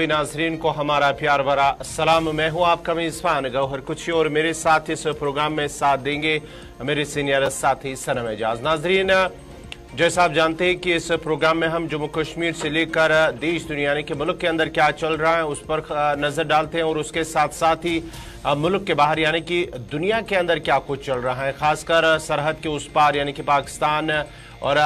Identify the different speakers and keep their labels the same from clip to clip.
Speaker 1: नाजरीन को हमारा प्यार भरा सलाम। मैं हूं आपका मेजबान गौहर कुची और मेरे साथ इस प्रोग्राम में साथ देंगे मेरे सीनियर साथी सनम एजाज। नाजरीन, जैसा आप जानते हैं कि इस प्रोग्राम में हम जम्मू कश्मीर से लेकर देश दुनिया के मुल्क के अंदर क्या चल रहा है उस पर नजर डालते हैं और उसके साथ साथ ही मुल्क के बाहर यानी कि दुनिया के अंदर क्या कुछ चल रहा है, खासकर सरहद के उस पार यानी कि पाकिस्तान और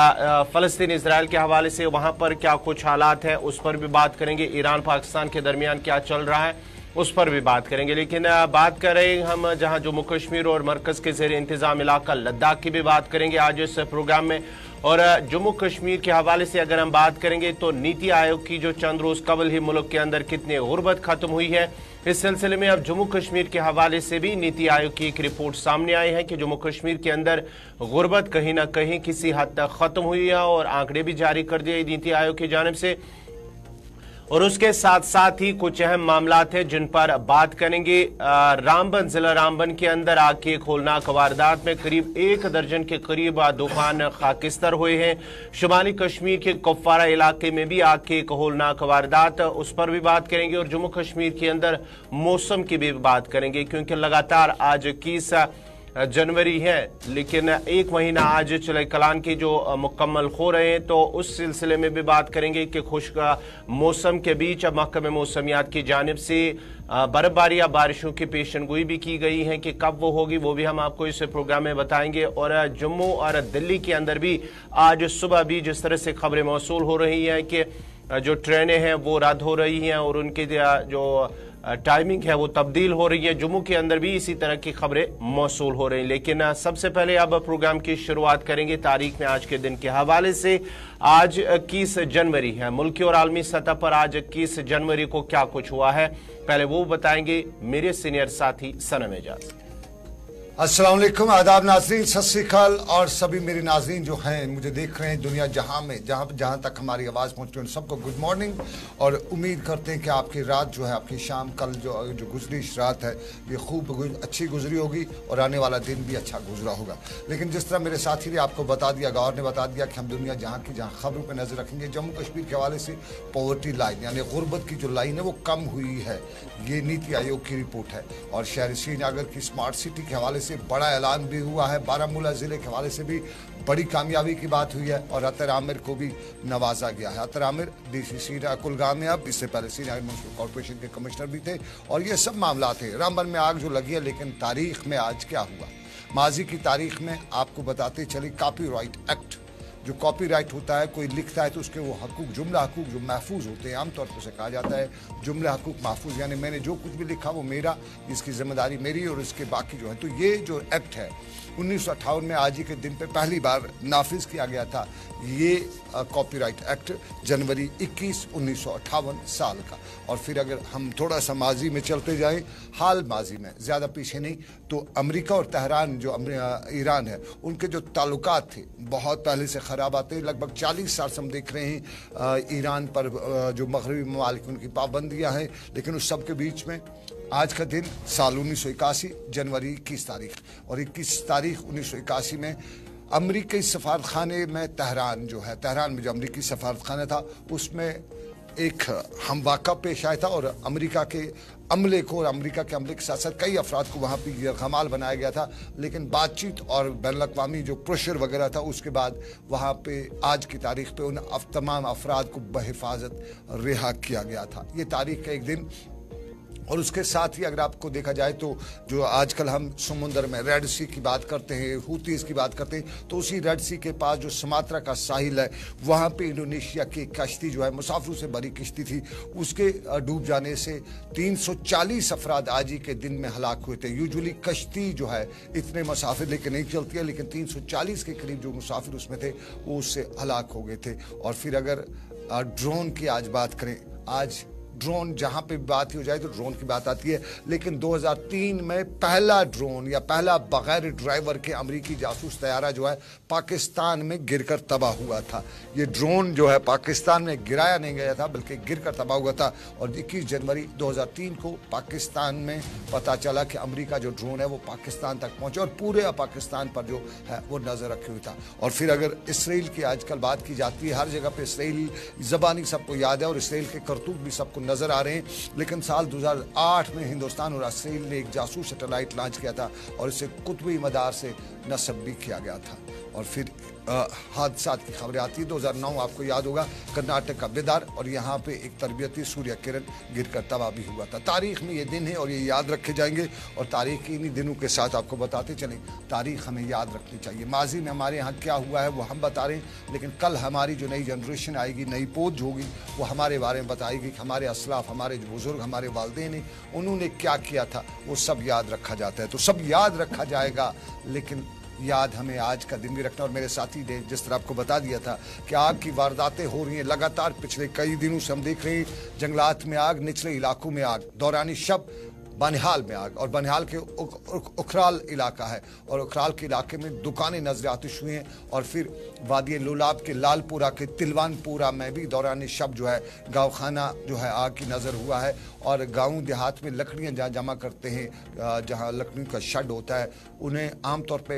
Speaker 1: फ़लस्तीन इसराइल के हवाले से वहां पर क्या कुछ हालात है उस पर भी बात करेंगे। ईरान पाकिस्तान के दरमियान क्या चल रहा है उस पर भी बात करेंगे। लेकिन बात करें हम जहां जम्मू कश्मीर और मरकज के ज़ेर इंतजाम इलाका लद्दाख की भी बात करेंगे आज इस प्रोग्राम में। और जम्मू कश्मीर के हवाले से अगर हम बात करेंगे तो नीति आयोग की जो चंद रोज कबल ही मुल्क के अंदर कितनी गुर्बत खत्म हुई है, इस सिलसिले में अब जम्मू कश्मीर के हवाले से भी नीति आयोग की एक रिपोर्ट सामने आई है कि जम्मू कश्मीर के अंदर गुर्बत कहीं ना कहीं किसी हद तक खत्म हुई है और आंकड़े भी जारी कर दिए नीति आयोग की जानिब से। और उसके साथ साथ ही कुछ अहम मामलात हैं जिन पर बात करेंगे। रामबन जिला रामबन के अंदर आग की एक होलनाक वारदात में करीब 1 दर्जन के करीब दुकान खाकिस्तर हुए हैं। शुमाली कश्मीर के कुपवारा इलाके में भी आग की एक होलनाक वारदात, उस पर भी बात करेंगे। और जम्मू कश्मीर के अंदर मौसम की भी बात करेंगे क्योंकि लगातार आज 21 जनवरी है लेकिन एक महीना आज चले कलान की जो मुकम्मल हो रहे हैं, तो उस सिलसिले में भी बात करेंगे कि खुश्क मौसम के बीच अब महकमे मौसमियात की जानिब से बर्फबारी या बारिशों की पेशनगोई भी की गई है कि कब वो होगी वो भी हम आपको इस प्रोग्राम में बताएंगे। और जम्मू और दिल्ली के अंदर भी आज सुबह भी जिस तरह से खबरें मौसूल हो रही हैं कि जो ट्रेनें हैं वो रद्द हो रही हैं और उनकी जो टाइमिंग है वो तब्दील हो रही है, जम्मू के अंदर भी इसी तरह की खबरें मौसूल हो रही हैं। लेकिन सबसे पहले अब प्रोग्राम की शुरुआत करेंगे तारीख में आज के दिन के हवाले से। आज 21 जनवरी है, मुल्की और आलमी सतह पर आज 21 जनवरी को क्या कुछ हुआ है पहले वो बताएंगे मेरे सीनियर साथी सनम एजाज।
Speaker 2: अस्सलाम वालेकुम, आदाब नाज़रीन, सत श्री अकाल। और सभी मेरे नाज़रीन जो हैं मुझे देख रहे हैं दुनिया जहां में जहां तक हमारी आवाज़ पहुंच रही है सबको गुड मॉर्निंग। और उम्मीद करते हैं कि आपकी रात जो है, आपकी शाम कल जो गुजरी रात है ये खूब अच्छी गुजरी होगी और आने वाला दिन भी अच्छा गुजरा होगा। लेकिन जिस तरह मेरे साथी ने आपको बता दिया, गौर ने बता दिया कि हम दुनिया जहाँ की जहाँ खबरों पर नज़र रखेंगे। जम्मू कश्मीर के हवाले से पॉवर्टी लाइन यानी गुर्बत की जो लाइन है वो कम हुई है, ये नीति आयोग की रिपोर्ट है। और शहर श्रीनगर की स्मार्ट सिटी के हवाले से बड़ा ऐलान भी हुआ है। बारामूला जिले के हवाले से भी बड़ी कामयाबी की बात हुई है और अतर आमिर को भी नवाजा गया है। अतर आमिर डीसी कुलगाम में, अब इससे पहले श्रीनगर म्युनिसिपल कॉर्पोरेशन के कमिश्नर भी थे। और ये सब मामला थे। रामबन में आग जो लगी है, लेकिन तारीख में आज क्या हुआ, माजी की तारीख में आपको बताते चले। कॉपीराइट एक्ट, जो कॉपीराइट होता है, कोई लिखता है तो उसके वो हकूक, जुमला हकूक जो महफूज होते हैं, आमतौर पर उसे कहा जाता है जुमला हकूक महफूज, यानी मैंने जो कुछ भी लिखा वो मेरा, इसकी जिम्मेदारी मेरी और इसके बाकी जो है। तो ये जो एक्ट है 1958 में आज ही के दिन पे पहली बार नाफिज किया गया था। ये कॉपीराइट एक्ट जनवरी 21, 1958 साल का। और फिर अगर हम थोड़ा सा माजी में चलते जाएं, हाल माजी में, ज़्यादा पीछे नहीं, तो अमेरिका और तेहरान जो ईरान है उनके जो ताल्लुकात थे बहुत पहले से ख़राब आते हैं। लगभग 40 साल से हम देख रहे हैं ईरान पर जो मगरबी ममालिक उनकी पाबंदियाँ हैं। लेकिन उस सब के बीच में आज का दिन साल 1981 जनवरी 21 तारीख और 21 तारीख 1981 में अमरीकी सफारत खाने में तेहरान जो है, तेहरान में जो अमरीकी सफारत खाना था उसमें एक हम वाक़ा पेश आया था और अमेरिका के अमले को और अमेरिका के अमले के साथ साथ कई अफराद को वहाँ पर यरगमाल बनाया गया था। लेकिन बातचीत और बैनुल-अक़वामी जो प्रेशर वगैरह था उसके बाद वहाँ पे आज की तारीख पे उन तमाम अफराद को बहिफाजत रिहा किया गया था। ये तारीख का एक दिन। और उसके साथ ही अगर आपको देखा जाए तो जो आजकल हम समुंदर में रेड सी की बात करते हैं, हूतीज़ की बात करते हैं, तो उसी रेड सी के पास जो सुमात्रा का साहिल है वहाँ पे इंडोनेशिया की कश्ती जो है, मुसाफिरों से भरी कश्ती थी, उसके डूब जाने से 340 अफराद आज ही के दिन में हलाक हुए थे। यूजुअली कश्ती जो है इतने मुसाफिर लेके नहीं चलती है, लेकिन 340 के करीब जो मुसाफिर उसमें थे वो उससे हलाक हो गए थे। और फिर अगर ड्रोन की आज बात करें, आज ड्रोन जहाँ पे बात ही हो जाए तो ड्रोन की बात आती है। लेकिन 2003 में पहला ड्रोन या पहला बगैर ड्राइवर के अमरीकी जासूस तैयारा जो है पाकिस्तान में गिरकर तबाह हुआ था। ये ड्रोन जो है पाकिस्तान में गिराया नहीं गया था बल्कि गिरकर तबाह हुआ था। और 21 जनवरी 2003 को पाकिस्तान में पता चला कि अमरीका जो ड्रोन है वो पाकिस्तान तक पहुँचा और पूरे पाकिस्तान पर जो है वो नज़र रखे हुए था। और फिर अगर इसराइल की आजकल बात की जाती है, हर जगह पर इसराइली ज़बानी सबको याद है और इसराइल के करतूत भी सबको नजर आ रहे हैं। लेकिन साल 2008 में हिंदुस्तान और इसराइल ने एक जासूस सैटेलाइट लॉन्च किया था और इसे कुतुबी मदार से नस्ब भी किया गया था। और फिर हादसा की खबरें आती है। 2009 आपको याद होगा, कर्नाटक का बिदार, और यहाँ पे एक तरबियती सूर्य किरण गिरकर तबाह भी हुआ था। तारीख में ये दिन है और ये याद रखे जाएंगे, और तारीख के इन्हीं दिनों के साथ आपको बताते चलें। तारीख हमें याद रखनी चाहिए। माजी में हमारे यहाँ क्या हुआ है वो हम बता रहे हैं, लेकिन कल हमारी जो नई जनरेशन आएगी, नई पौध होगी, वो हमारे बारे में बताएगी कि हमारे असलाफ, हमारे जो बुजुर्ग, हमारे वालिदैन हैं, उन्होंने क्या किया था, वो सब याद रखा जाता है। तो सब याद रखा जाएगा, लेकिन याद हमें आज का दिन भी रखना। और मेरे साथी ने जिस तरह आपको बता दिया था कि आग की वारदातें हो रही हैं लगातार, पिछले कई दिनों से हम देख रहे हैं जंगलात में आग, निचले इलाकों में आग, दौरानी शब बनिहाल में आग, और बनिहाल के उखराल इलाका है, और उखराल के इलाके में दुकानें नजर आतिश हुई हैं। और फिर वादी लोलाब के लालपुरा के तिलवानपुरा में भी दौरान शब जो है गाँव खाना जो है आग की नज़र हुआ है। और गाँव देहात में लकड़ियाँ जहाँ जमा करते हैं, जहाँ लकड़ियों का शेड होता है, उन्हें आमतौर पे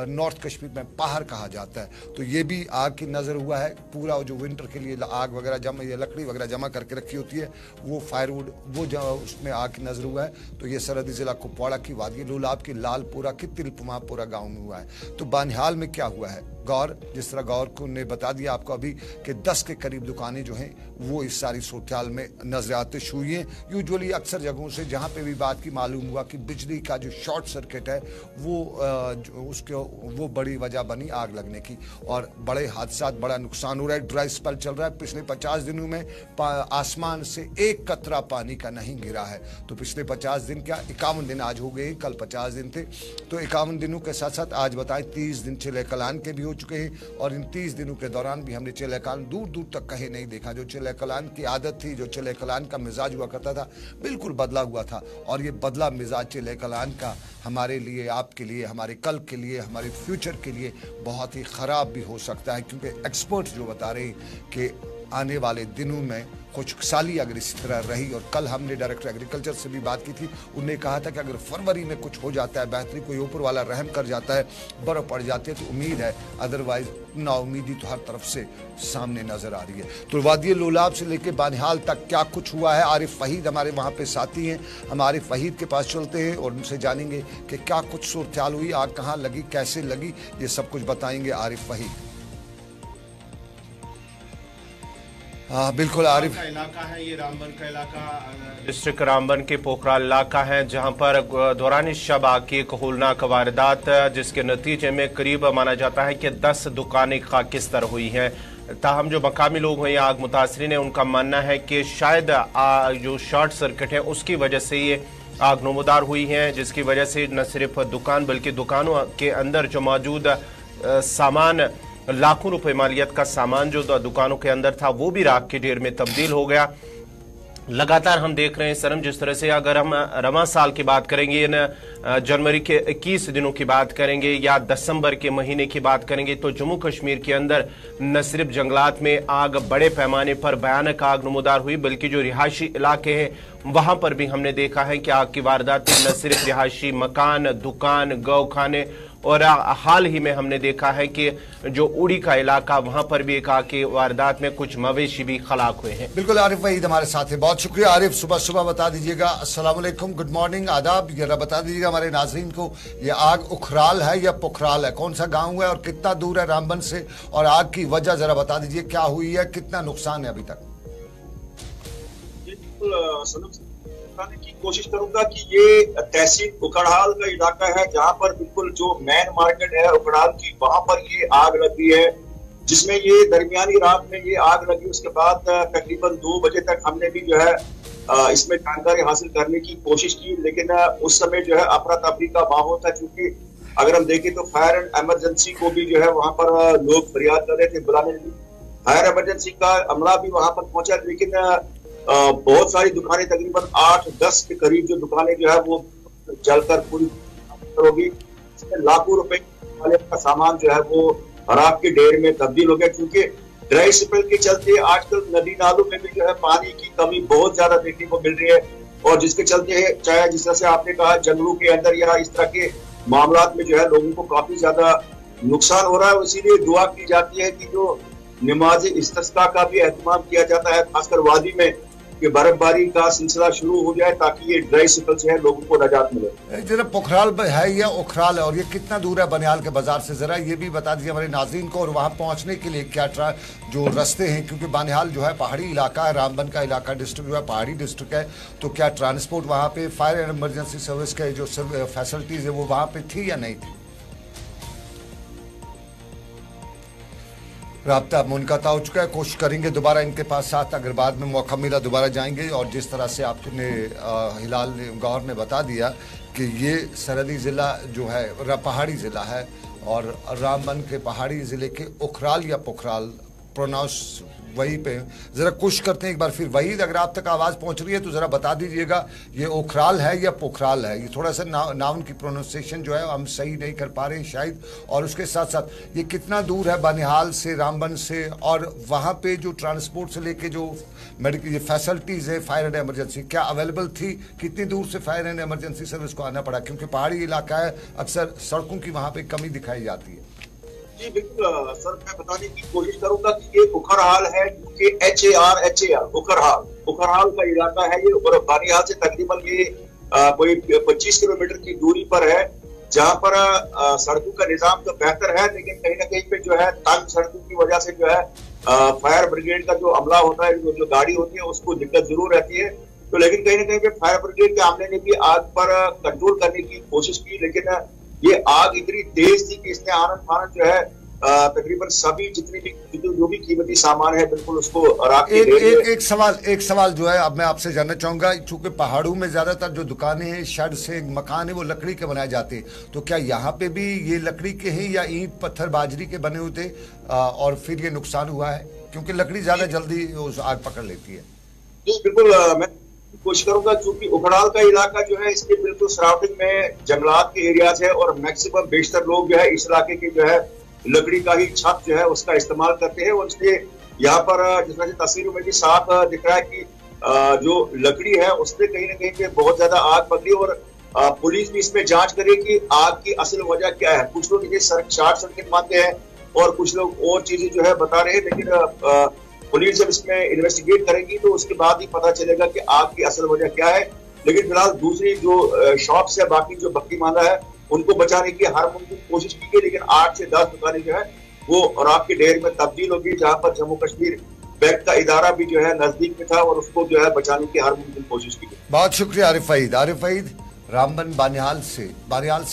Speaker 2: नॉर्थ कश्मीर में पहाड़ कहा जाता है। तो ये भी आग की नज़र हुआ है। पूरा जो विंटर के लिए आग वगैरह जमा, ये लकड़ी वगैरह जमा करके रखी होती है, वो फायरवुड, वो उसमें आग की नज़र हुआ है। तो ये सरहदी जिला कुपवाड़ा की वादी लोलाब की लालपुरा की तिलपमापुरा गाँव में हुआ है। तो बनिहाल में क्या हुआ है, गौर, जिस तरह गौर को ने बता दिया आपको अभी कि 10 के करीब दुकानें जो हैं वो इस सारी सूरत में नजर आतिश हुई हैं। यूजुअली अक्सर जगहों से जहाँ पे भी बात की मालूम हुआ कि बिजली का जो शॉर्ट सर्किट है वो बड़ी वजह बनी आग लगने की, और बड़े हादसा, बड़ा नुकसान हो रहा है। ड्राई स्पेल चल रहा है। पिछले 50 दिनों में आसमान से एक कतरा पानी का नहीं गिरा है। तो पिछले 50 दिन क्या, 51 दिन आज हो गए, कल 50 दिन थे। तो 51 दिनों के साथ साथ आज बताएं 30 दिन चिले कलान के भी हो चुके हैं, और इन 30 दिनों के दौरान भी हमने चिले कलान दूर दूर तक कहीं नहीं देखा। जो चिले कलान की आदत थी, जो चिले कलान का मिजाज हुआ करता था, बिल्कुल बदला हुआ था। और ये बदला मिजाज चिले कलान का हमारे लिए, आपके लिए, हमारे कल के लिए, हमारे फ्यूचर के लिए बहुत ही ख़राब भी हो सकता है। क्योंकि एक्सपर्ट्स जो बता रहे हैं कि आने वाले दिनों में खुशहाली अगर इसी तरह रही, और कल हमने डायरेक्टर एग्रीकल्चर से भी बात की थी, उन्होंने कहा था कि अगर फरवरी में कुछ हो जाता है, बेहतरी कोई ऊपर वाला रहम कर जाता है, बर्फ़ पड़ जाती है, तो उम्मीद है, अदरवाइज नाउमीदी तो हर तरफ से सामने नजर आ रही है। तो वादी लोलाब से लेकर बनिहाल तक क्या कुछ हुआ है, आरिफ वहीद हमारे वहाँ पे साथी हैं, हम आरिफ वहीद के पास चलते हैं और उनसे जानेंगे कि क्या कुछ सूरत हाल हुई, आग कहाँ लगी, कैसे लगी, ये सब कुछ बताएंगे आरिफ वहीद। हाँ बिल्कुल आरिफ,
Speaker 1: का इलाका है ये, रामबन का इलाका, डिस्ट्रिक्ट रामबन के पोखराल इलाका है, जहां पर दौरान शब आग की एक होलनाक वारदात, जिसके नतीजे में करीब माना जाता है कि 10 दुकानें खाकिस्तर हुई हैं। ताहम जो मकामी लोग हैं, आग मुतासरीन है, उनका मानना है कि शायद जो शॉर्ट सर्किट है उसकी वजह से ये आग नमूदार हुई है, जिसकी वजह से न सिर्फ दुकान बल्कि दुकानों के अंदर जो मौजूद सामान, लाखों रुपए मालियत का सामान जो दुकानों के अंदर था, वो भी राख के ढेर में तब्दील हो गया। लगातार हम देख रहे हैं सरम, जिस तरह से अगर हम रवां साल की बात करेंगे, जनवरी के 21 दिनों की बात करेंगे या दिसंबर के महीने की बात करेंगे, तो जम्मू कश्मीर के अंदर न सिर्फ जंगलात में आग बड़े पैमाने पर भयानक आग नमूदार हुई, बल्कि जो रिहायशी इलाके हैं वहां पर भी हमने देखा है कि आग की वारदातें न सिर्फ रिहायशी मकान, दुकान, गौ खाने, और हाल ही में हमने देखा है कि जो उड़ी का इलाका, वहां पर भी एक आग की वारदात में कुछ मवेशी भी खलाक हुए हैं।
Speaker 2: बिल्कुल आरिफ वहीद हमारे साथ है, बहुत शुक्रिया आरिफ। सुबह सुबह बता दीजिएगा, अस्सलाम वालेकुम, गुड मॉर्निंग, आदाब, जरा बता दीजिएगा हमारे नाज़रीन को, ये आग उखराल है या पोखराल है, कौन सा गाँव है और कितना दूर है रामबन से, और आग की वजह जरा बता दीजिए, क्या हुई है, कितना नुकसान है अभी तक।
Speaker 3: बताने की कोशिश करूंगा कि ये तहसील उखड़ाल का इलाका है, जहां पर बिल्कुल जो मेन मार्केट है उखड़ाल की, वहां पर ये आग लगी है, जिसमें ये दरमियानी रात में ये आग लगी। उसके बाद तकरीबन 2 बजे तक हमने भी जो है इसमें जानकारी हासिल करने की कोशिश की, लेकिन उस समय जो है अफरा तफरी का माहौल था। क्योंकि अगर हम देखें तो फायर एंड इमरजेंसी को भी जो है वहां पर लोग फरियाद कर रहे थे बुलाने की, फायर इमरजेंसी का अमला भी वहां पर पहुंचा, लेकिन बहुत सारी दुकानें, तकरीबन 8-10 के करीब जो दुकानें जो है वो जलकर पूरी होगी। इसमें लाखों रुपए का सामान जो है वो राख के ढेर में तब्दील हो गया। क्योंकि ड्राई स्पेल के चलते आजकल नदी नालों में भी जो है पानी की कमी बहुत ज्यादा देखने को मिल रही है, और जिसके चलते चाहे जिस तरह से आपने कहा जंगलों के अंदर या इस तरह के मामलात में जो है लोगों को काफी ज्यादा नुकसान हो रहा है। इसीलिए दुआ की जाती है कि जो नमाज इस्तिस्का का भी एहतमाम किया जाता है, खासकर वादी में, कि बर्फबारी का सिलसिला शुरू हो जाए ताकि ये ड्राई स्पेल से है लोगों को निजात मिले।
Speaker 2: जरा पोखराल है या उखराल है, और ये कितना दूर है बनिहाल के बाजार से, जरा ये भी बता दीजिए हमारे नाज़रीन को। और वहाँ पहुँचने के लिए क्या जो रास्ते हैं, क्योंकि बनिहाल जो है पहाड़ी इलाका है, रामबन का इलाका, डिस्ट्रिक्ट जो है पहाड़ी डिस्ट्रिक्ट है, तो क्या ट्रांसपोर्ट वहाँ पे फायर एंड इमरजेंसी सर्विस के जो फैसिलिटीज़ है वो वहाँ पे थी या नहीं थी? राब्ता मुनक़ता हो चुका है, कोशिश करेंगे दोबारा इनके पास साथ, अगर बाद में मौका मिला दोबारा जाएंगे। और जिस तरह से आपने हिलाल गौहर ने बता दिया कि ये सरहदी ज़िला जो है पहाड़ी ज़िला है, और रामबन के पहाड़ी ज़िले के उखराल या पोखराल प्रोनाउंस वहीं पे, ज़रा कोशिश करते हैं एक बार फिर। वहीद, अगर आप तक आवाज़ पहुंच रही है तो ज़रा बता दीजिएगा ये उखराल है या पोखराल है। ये थोड़ा सा नाउन की प्रोनाउंसिएशन जो है हम सही नहीं कर पा रहे हैं शायद। और उसके साथ साथ ये कितना दूर है बनिहाल से, रामबन से, और वहाँ पे जो ट्रांसपोर्ट से लेके जो मेडिकल ये फैसिलिटीज़ है फायर एंड एमरजेंसी क्या अवेलेबल थी? कितनी दूर से फायर एंड एमरजेंसी सर्विस को आना पड़ा, क्योंकि पहाड़ी इलाका है, अक्सर सड़कों की वहाँ पर कमी दिखाई जाती है।
Speaker 3: जी बिल्कुल सर, मैं बताने की कोशिश करूंगा कि ये उखरहाल है, क्योंकि HAR उखरहाल का इलाका है ये, और बनिहाल से तकरीबन ये कोई 25 किलोमीटर की दूरी पर है, जहां पर सड़कों का निजाम तो बेहतर है, लेकिन कहीं ना कहीं पे जो है तंग सड़कों की वजह से जो है फायर ब्रिगेड का जो अमला होता है, जो गाड़ी होती है, उसको दिक्कत जरूर रहती है। तो लेकिन कहीं ना कहीं पे फायर ब्रिगेड के अमले ने भी आग पर कंट्रोल करने की कोशिश की, लेकिन ये आग इतनी तेज थी कि इसने आनंद फानंद जो है तकरीबन सभी जितनी भी जो भी कीमती सामान है बिल्कुल उसको राख के
Speaker 2: एक सवाल जो है अब मैं आपसे जानना चाहूंगा, चूंकि पहाड़ों में ज्यादातर जो दुकानें हैं, शेड से मकान है, वो लकड़ी के बनाए जाते हैं, तो क्या यहाँ पे भी ये लकड़ी के हैं या ईंट पत्थर बाजरी के बने हुए थे और फिर ये नुकसान हुआ है? क्योंकि लकड़ी ज्यादा जल्दी उस आग पकड़ लेती है।
Speaker 3: जी बिल्कुल, मैं कोशिश करूंगा, क्योंकि उखड़ाल का इलाका जो है इसके बिल्कुल सराउंडिंग में जंगलात के एरियाज है, और मैक्सिमम बेशतर लोग जो है इस इलाके के जो है लकड़ी का ही छत जो है उसका इस्तेमाल करते हैं। और इसलिए यहाँ पर जिस तरह से तस्वीरों में भी साफ दिख रहा है कि जो लकड़ी है उसमें कहीं ना कहीं पे बहुत ज्यादा आग पकड़ी, और पुलिस भी इसमें जांच करे कि आग की असल वजह क्या है। कुछ लोग इसे शॉर्ट सर्किट मानते हैं और कुछ लोग और चीजें जो है बता रहे हैं, लेकिन पुलिस जब इसमें इन्वेस्टिगेट करेगी तो उसके बाद ही पता चलेगा कि आग की असल वजह क्या है। लेकिन फिलहाल दूसरी जो शॉप्स है, बाकी जो बक्की माला है, उनको बचाने की हर मुमकिन कोशिश की गई, लेकिन 8 से 10 दुकानें जो है वो राख के ढेर में तब्दील होगी, जहां पर जम्मू कश्मीर बैंक का इदारा भी जो है नजदीक में था, और उसको जो है बचाने की हर मुमकिन कोशिश की गई।
Speaker 2: बहुत शुक्रिया आरिफ वहीद रामबन बनिहाल से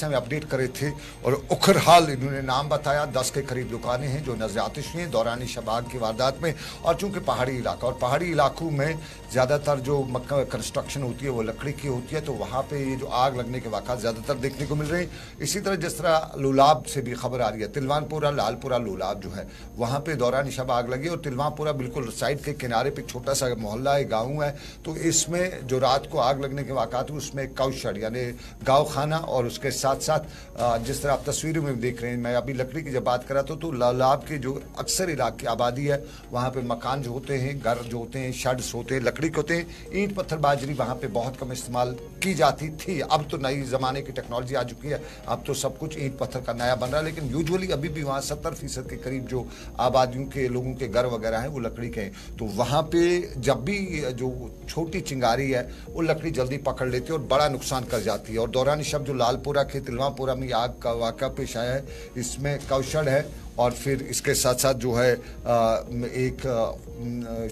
Speaker 2: हमें अपडेट करे थे। और उखरहाल इन्होंने नाम बताया, 10 के करीब दुकानें हैं जो नजर आतिश हुई हैं दौरान शबाग की वारदात में। और चूंकि पहाड़ी इलाका, और पहाड़ी इलाकों में ज़्यादातर जो कंस्ट्रक्शन होती है वो लकड़ी की होती है, तो वहाँ पे ये जो आग लगने के वाक़ात ज़्यादातर देखने को मिल रहे हैं। इसी तरह जिस तरह लुलाब से भी खबर आ रही है, तिलवानपुरा लालपुरा लुलाब जो है वहाँ पर दौरान शब आग लगी, और तिलवानपुरा बिल्कुल साइड के किनारे पर छोटा सा मोहल्ला है, गाँव है, तो इसमें जो रात को आग लगने के वाक़ात हुए उसमें कौशल यानी गाँव खाना, और उसके साथ साथ जिस तरह आप तस्वीरों में देख रहे हैं, मैं अभी लकड़ी की जब बात कर रहा था तो लालाब के जो अक्सर इलाके आबादी है वहाँ पे मकान जो होते हैं, घर जो होते हैं, शेड्स होते हैं, लकड़ी के होते हैं, ईंट पत्थर बाजरी वहाँ पे बहुत कम इस्तेमाल की जाती थी। अब तो नई ज़माने की टेक्नोलॉजी आ चुकी है, अब तो सब कुछ ईंट पत्थर का नया बन रहा है, लेकिन यूजुअली अभी भी वहाँ 70% के करीब जो आबादियों के लोगों के घर वगैरह हैं वो लकड़ी के हैं। तो वहाँ पे जब भी जो छोटी चिंगारी है वो लकड़ी जल्दी पकड़ लेती है और बड़ा नुकसान कर जाती है। और दौरान शब जो लालपुरा के तिलवापुरा में आग का वाक़ा पेश आया है, इसमें कौशल है, और फिर इसके साथ साथ जो है एक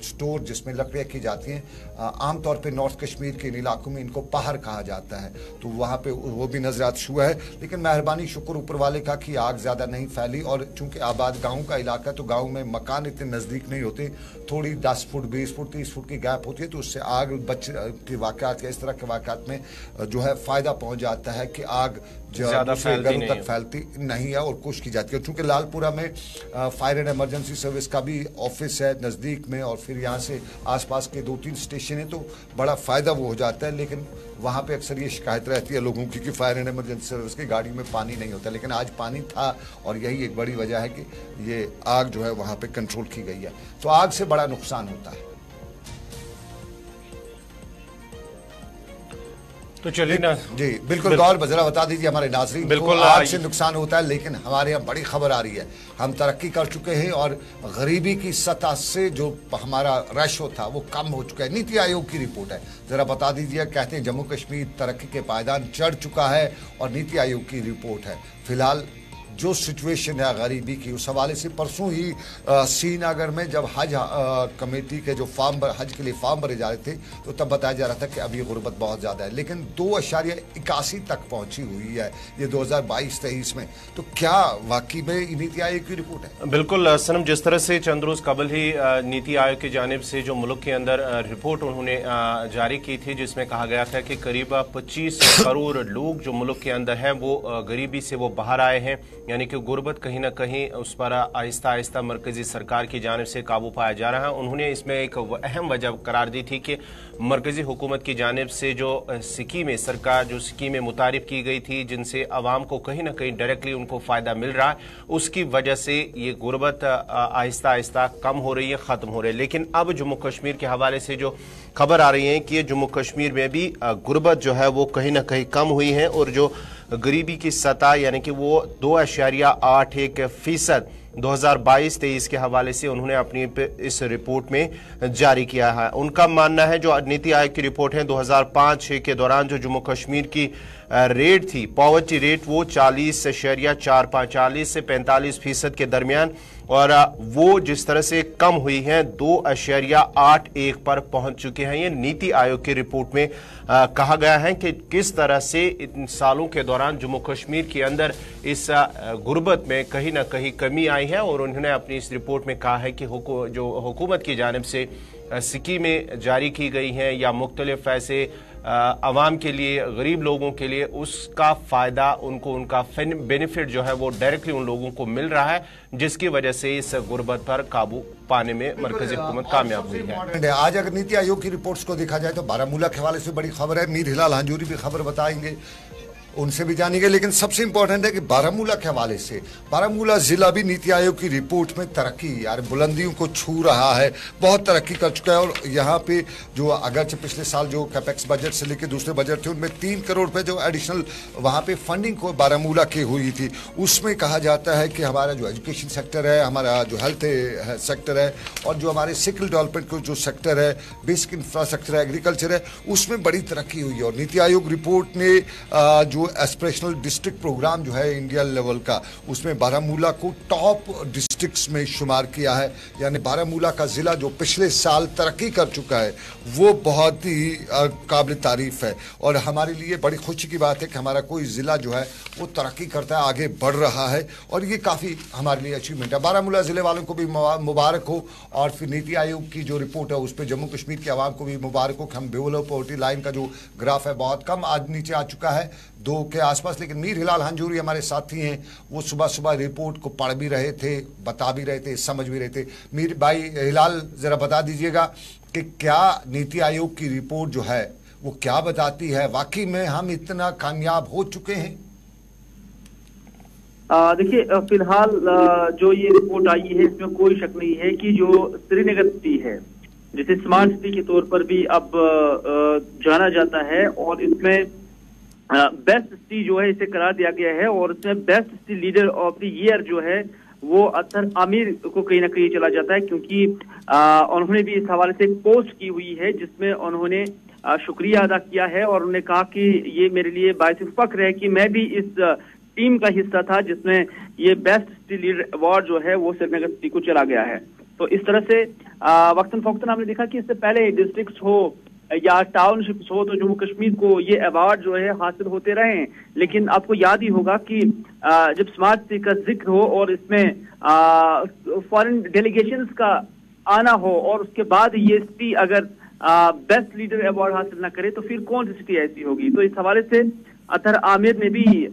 Speaker 2: स्टोर जिसमें लकड़ियाँ की जाती हैं, आमतौर पे नॉर्थ कश्मीर के इलाकों में इनको पहाड़ कहा जाता है, तो वहाँ पे वो भी नजरात हुआ है। लेकिन मेहरबानी शुक्र ऊपर वाले का कि आग ज़्यादा नहीं फैली, और चूंकि आबाद गाँव का इलाका है तो गाँव में मकान इतने नज़दीक नहीं होते, थोड़ी 10 फुट 20 फुट 30 फुट की गैप होती है, तो उससे आग बच के वाक़ात या इस तरह के वाक़ात में जो है फ़ायदा पहुँच जाता है कि आग ज़्यादा घरों तक फैलती नहीं है और कोशिश की जाती है। चूँकि लालपुरा में फायर एंड इमरजेंसी सर्विस का भी ऑफिस है नज़दीक में, और फिर यहाँ से आसपास के 2-3 स्टेशन है, तो बड़ा फ़ायदा वो हो जाता है। लेकिन वहाँ पे अक्सर ये शिकायत रहती है लोगों की कि फायर एंड इमरजेंसी सर्विस की गाड़ी में पानी नहीं होता, लेकिन आज पानी था, और यही एक बड़ी वजह है कि ये आग जो है वहाँ पे कंट्रोल की गई है। तो आग से बड़ा नुकसान होता है।
Speaker 1: तो चलिए ना
Speaker 2: जी बिल्कुल गौर जरा बता दीजिए हमारे नाज़रीन
Speaker 1: बिल्कुल
Speaker 2: को। आज से नुकसान होता है, लेकिन हमारे यहाँ बड़ी खबर आ रही है, हम तरक्की कर चुके हैं और गरीबी की सतह से जो हमारा रेशो था वो कम हो चुका है। नीति आयोग की रिपोर्ट है, जरा बता दीजिए। कहते हैं जम्मू कश्मीर तरक्की के पायदान चढ़ चुका है और नीति आयोग की रिपोर्ट है। फिलहाल जो सिचुएशन है गरीबी की, उस हवाले से परसों ही श्रीनगर में जब हज कमेटी के जो हज के लिए फॉर्म भरे जा रहे थे तो तब बताया जा रहा था कि अभी गुर्बत बहुत ज़्यादा है, लेकिन 2.81 तक पहुंची हुई है ये 2022-23 में। तो क्या वाकई में नीति आयोग की रिपोर्ट है?
Speaker 1: बिल्कुल सनम, जिस तरह से चंद रोज कबल ही नीति आयोग की जानिब से जो मुल्क के अंदर रिपोर्ट उन्होंने जारी की थी, जिसमें कहा गया था कि करीब 25 करोड़ लोग जो मुल्क के अंदर हैं वो गरीबी से वो बाहर आए हैं, यानी कि गुर्बत कहीं ना कहीं उस पर आहिस्ता आहिस्ता मरकजी सरकार की जानिब से काबू पाया जा रहा है। उन्होंने इसमें एक अहम वजह करार दी थी कि मरकजी हुकूमत की जानिब से जो स्कीमें सरकार जो स्कीमें मुतारिफ की गई थी, जिनसे आवाम को कहीं ना कहीं डायरेक्टली उनको फ़ायदा मिल रहा है, उसकी वजह से ये गुर्बत आहिस्ता आहिस्ता कम हो रही है, ख़त्म हो रही है। लेकिन अब जम्मू कश्मीर के हवाले से जो खबर आ रही है कि ये जम्मू कश्मीर में भी गुर्बत जो है वो कहीं ना कहीं कम हुई है और जो गरीबी की सतह यानी कि वो 2.81% 2022-23 के हवाले से उन्होंने अपनी इस रिपोर्ट में जारी किया है। उनका मानना है जो नीति आयोग की रिपोर्ट है 2005-6 के दौरान जो जम्मू कश्मीर की रेट थी, पॉवर्टी रेट, वो 40 से 45% के दरमियान, और वो जिस तरह से कम हुई है 2.81 पर पहुंच चुके हैं। ये नीति आयोग की रिपोर्ट में कहा गया है कि किस तरह से इन सालों के दौरान जम्मू कश्मीर के अंदर इस गुर्बत में कहीं ना कहीं कमी आई है। और उन्होंने अपनी इस रिपोर्ट में कहा है कि जो हुकूमत की जानिब से स्कीमें जारी की गई हैं या मुख्तलिफ ऐसे आवाम के लिए, गरीब लोगों के लिए, उसका फ़ायदा उनको, उनका बेनिफिट जो है वो डायरेक्टली उन लोगों को मिल रहा है, जिसकी वजह से इस गुर्बत पर काबू पाने में मरकजी हुकूमत कामयाब हुई है।
Speaker 2: आज अगर नीति आयोग की रिपोर्ट्स को देखा जाए तो बारामूला के हवाले से बड़ी खबर है। मीर हिलाल हंजूरी भी खबर बताएंगे, उनसे भी जानेंगे, लेकिन सबसे इंपॉर्टेंट है कि बारामूला के हवाले से बारामूला जिला भी नीति आयोग की रिपोर्ट में तरक्की यार बुलंदियों को छू रहा है, बहुत तरक्की कर चुका है। और यहाँ पे जो अगरचे पिछले साल जो कैपेक्स बजट से लेकर दूसरे बजट थे उनमें 3 करोड़ रुपए जो एडिशनल वहाँ पे फंडिंग को बारामूला की हुई थी, उसमें कहा जाता है कि हमारा जो एजुकेशन सेक्टर है, हमारा जो हेल्थ सेक्टर है और जो हमारे स्किल डेवलपमेंट को जो सेक्टर है, बेसिक इंफ्रास्ट्रक्चर है, एग्रीकल्चर है, उसमें बड़ी तरक्की हुई है। और नीति आयोग रिपोर्ट ने जो एस्पिरेशनल डिस्ट्रिक्ट प्रोग्राम जो है इंडिया लेवल का, उसमें बारामूला को टॉप डिस्ट्रिक्ट्स में शुमार किया है। यानी बारामूला का ज़िला जो पिछले साल तरक्की कर चुका है वो बहुत ही काबिल तारीफ है। और हमारे लिए बड़ी खुशी की बात है कि हमारा कोई ज़िला जो है वो तरक्की करता है, आगे बढ़ रहा है, और ये काफ़ी हमारे लिए अचीवमेंट है। बारामूला ज़िले वालों को भी मुबारक हो। और फिर नीति आयोग की जो रिपोर्ट है उस पर जम्मू कश्मीर के आवाम को भी मुबारक हो कि हम बिलो पॉवर्टी लाइन का जो ग्राफ है बहुत कम आज नीचे आ चुका है 2 के आसपास। लेकिन मीर हिलाल हंजूरी हमारे साथी हैं, वो सुबह सुबह रिपोर्ट को पढ़ भी रहे थे, बता भी रहे थे, समझ भी रहे थे। मीर भाई हिलाल, जरा बता दीजिएगा कि क्या नीति आयोग की रिपोर्ट जो है वो क्या बताती है, वाकई में हम इतना कामयाब हो चुके हैं?
Speaker 4: देखिए, फिलहाल जो ये रिपोर्ट आई है इसमें कोई शक नहीं है कि जो श्रीनगर सिटी है, जिसे स्मार्ट सिटी के तौर पर भी अब जाना जाता है, और इसमें बेस्ट सिटी जो है इसे करार दिया गया है। और इसमें best city leader of the year जो है वो अतर आमिर को कहीं ना कहीं चला जाता है, क्योंकि उन्होंने भी इस हवाले से एक पोस्ट की हुई है जिसमें उन्होंने शुक्रिया अदा किया है और उन्होंने कहा कि ये मेरे लिए बाइस फख्र है कि मैं भी इस टीम का हिस्सा था जिसमें ये बेस्ट सिटी लीडर अवार्ड जो है वो श्रीनगर सिटी को चला गया है। तो इस तरह से वक्तन फौक्तन हमने देखा कि इससे पहले डिस्ट्रिक्ट हो या टाउनशिप्स हो तो जम्मू कश्मीर को ये अवार्ड जो है हासिल होते रहे हैं। लेकिन आपको याद ही होगा कि जब स्मार्ट सिटी का जिक्र हो और इसमें फॉरेन डेलीगेशंस का आना हो और उसके बाद ये सिटी अगर बेस्ट लीडर अवार्ड हासिल न करे तो फिर कौन सी सिटी ऐसी होगी। तो इस हवाले से अतर आमिर ने भी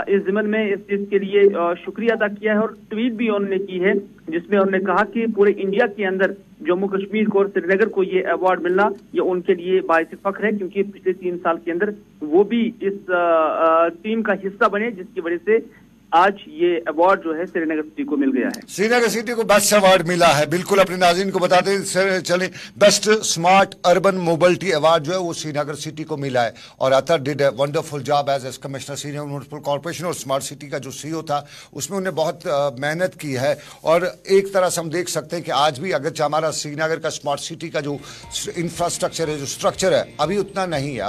Speaker 4: इस ज़िमन में इस चीज के लिए शुक्रिया अदा किया है और ट्वीट भी उन्होंने की है जिसमें उन्होंने कहा कि पूरे इंडिया के अंदर जम्मू कश्मीर को और श्रीनगर को ये अवार्ड मिलना ये उनके लिए बाइस फख्र है, क्योंकि पिछले 3 साल के अंदर वो भी इस टीम का हिस्सा बने जिसकी वजह से आज ये अवार्ड जो है श्रीनगर सिटी को मिल गया है।
Speaker 2: श्रीनगर सिटी को बेस्ट अवार्ड मिला है। बिल्कुल अपने नाज़रीन को बताते चलें, best smart urban mobility award जो है वो श्रीनगर सिटी को मिला है। और Athar did a wonderful job as commissioner senior municipal corporation. और स्मार्ट सिटी का जो सीईओ था उसमें उन्हें बहुत मेहनत की है। और एक तरह से हम देख सकते हैं कि आज भी अगर हमारा श्रीनगर का स्मार्ट सिटी का जो इंफ्रास्ट्रक्चर है, जो स्ट्रक्चर है, अभी उतना नहीं है।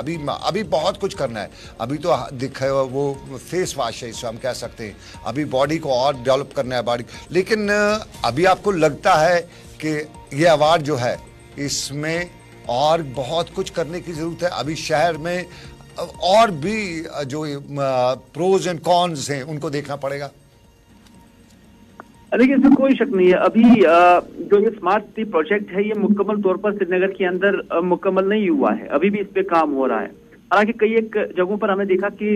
Speaker 2: अभी बहुत कुछ करना है। अभी तो दिखे वो फेस वॉश है, इसको हम कह सकते हैं। अभी बॉडी को और डेवलप करना है बॉडी। लेकिन अभी आपको लगता है कि ये अवार्ड जो है इसमें और बहुत कुछ करने की जरूरत है? अभी शहर में और भी जो प्रोज एंड कॉन्स हैं उनको देखना पड़ेगा।
Speaker 4: देखिए, इसमें कोई शक नहीं है। अभी जो ये स्मार्ट सिटी प्रोजेक्ट है ये मुकम्मल तौर पर श्रीनगर के अंदर मुकम्मल नहीं हुआ है। अभी भी इस पे काम हो रहा है। हालांकि कई एक जगहों पर हमें देखा कि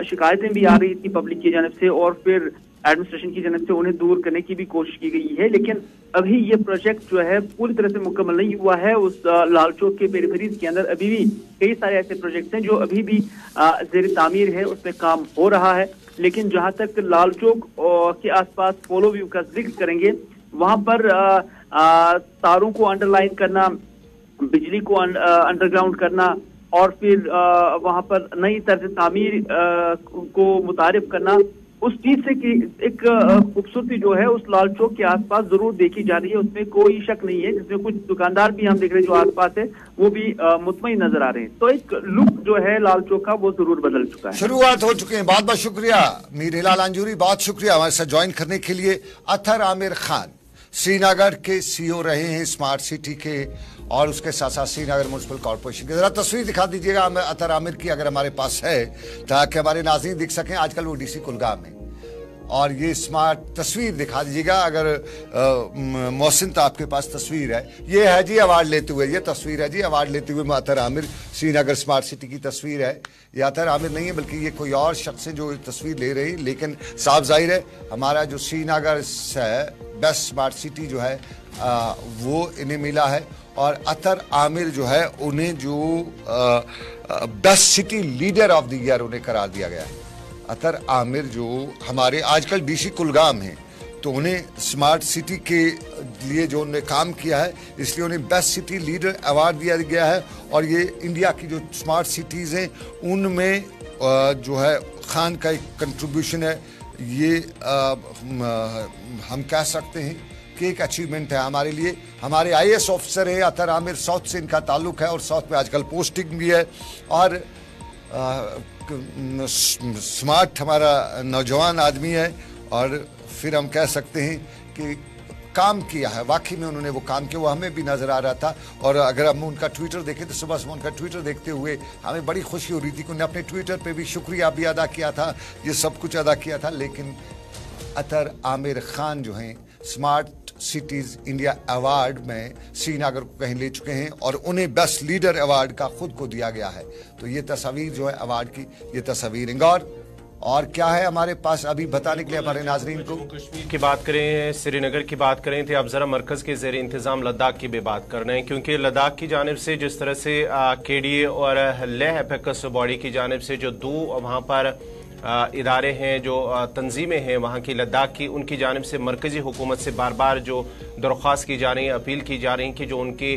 Speaker 4: शिकायतें भी आ रही थी पब्लिक की जानब से और फिर एडमिनिस्ट्रेशन की जानब से उन्हें दूर करने की भी कोशिश की गई है। लेकिन अभी ये प्रोजेक्ट जो है पूरी तरह से मुकम्मल नहीं हुआ है। उस लाल चौक के पेरिफेरीज के अंदर अभी भी कई सारे ऐसे प्रोजेक्ट्स हैं जो अभी भी ज़ेर तामीर है, उस पर काम हो रहा है। लेकिन जहां तक लाल चौक के आसपास पोलो व्यू का जिक्र करेंगे, वहां पर तारों को अंडरलाइन करना, बिजली को अंडरग्राउंड करना और फिर वहां पर नई तर्ज तामीर को मुतारिफ करना, उस चीज से कि एक खूबसूरती जो है उस लाल चौक के आसपास जरूर देखी जा रही है। उसमें कोई शक नहीं है। जिसमें कुछ दुकानदार भी हम देख रहे हैं जो आसपास है वो भी मुतमईन नजर आ रहे हैं। तो एक लुक जो है लाल चौक का वो जरूर बदल चुका है।
Speaker 2: शुरुआत हो चुकी है। बहुत बहुत शुक्रिया मीर हिलाल अंजूरी, बहुत शुक्रिया हमारे साथ ज्वाइन करने के लिए। अतर आमिर खान श्रीनगर के सीईओ रहे हैं स्मार्ट सिटी के और उसके साथ साथ श्रीनगर म्युनिसिपल कॉर्पोरेशन की। जरा तस्वीर दिखा दीजिएगा अतर आमिर की, अगर हमारे पास है, ताकि हमारे नाज़रीन दिख सकें। आजकल वो डीसी कुलगाम है और ये स्मार्ट तस्वीर दिखा दीजिएगा। अगर मोहसिन तो आपके पास तस्वीर है, ये है जी अवार्ड लेते हुए, ये तस्वीर है जी अवार्ड लेते हुए अतर आमिर। श्रीनगर स्मार्ट सिटी की तस्वीर है। ये अतर आमिर नहीं है बल्कि ये कोई और शख्स है जो तस्वीर ले रही। लेकिन साफ जाहिर है हमारा जो श्रीनगर है बेस्ट स्मार्ट सिटी जो है वो इन्हें मिला है। और अतर आमिर जो है उन्हें जो best city leader of the year उन्हें करार दिया गया है। अतर आमिर जो हमारे आजकल डीसी कुलगाम हैं, तो उन्हें स्मार्ट सिटी के लिए जो उन्होंने काम किया है इसलिए उन्हें बेस्ट सिटी लीडर अवार्ड दिया गया है। और ये इंडिया की जो स्मार्ट सिटीज़ हैं उनमें जो है खान का एक कंट्रीब्यूशन है। ये हम कह सकते हैं कि एक अचीवमेंट है हमारे लिए। हमारे आईएएस ऑफिसर है अतर आमिर, साउथ से इनका ताल्लुक है और साउथ में आजकल पोस्टिंग भी है। और स्मार्ट हमारा नौजवान आदमी है और फिर हम कह सकते हैं कि काम किया है। वाकई में उन्होंने वो काम किया, वो हमें भी नज़र आ रहा था। और अगर हम उनका ट्विटर देखें तो सुबह सुबह उनका ट्विटर देखते हुए हमें बड़ी खुशी हो रही थी कि उन्होंने अपने ट्विटर पे भी शुक्रिया भी अदा किया था, ये सब कुछ अदा किया था। लेकिन अतर आमिर खान जो हैं स्मार्ट सिटीज़ इंडिया अवार्ड में श्रीनगर को कहीं ले चुके हैं और उन्हें बेस्ट लीडर अवार्ड का खुद को दिया गया है। तो ये तस्वीर जो है अवार्ड की, ये तस्वीर इंगौर और क्या है हमारे पास अभी बताने के लिए हमारे नाजरीन को।
Speaker 1: कश्मीर की बात करें, श्रीनगर की बात करें, तो अब जरा मरकज के जेर इंतजाम लद्दाख की भी बात कर रहे हैं। क्योंकि लद्दाख की जानिब से जिस तरह से केडीए और लेह एपेक्स बॉडी की जानिब से जो दो वहाँ पर इदारे हैं, जो तंजीमें हैं वहाँ की लद्दाख की, उनकी जानिब से मरकजी हुकूमत से बार बार जो दरख्वास्त की जा रही है, अपील की जा रही है कि जो उनके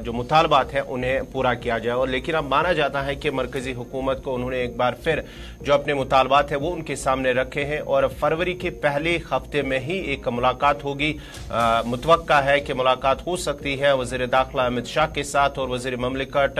Speaker 1: जो मुतालबात हैं उन्हें पूरा किया जाए। और लेकिन अब माना जाता है कि मरकजी हुकूमत को उन्होंने एक बार फिर जो अपने मुतालबात हैं वो उनके सामने रखे हैं और फरवरी के पहले हफ्ते में ही एक मुलाकात होगी। मुतवक्का है कि मुलाकात हो सकती है वज़ीर दाखिला अमित शाह के साथ और वज़ीर ममलिकत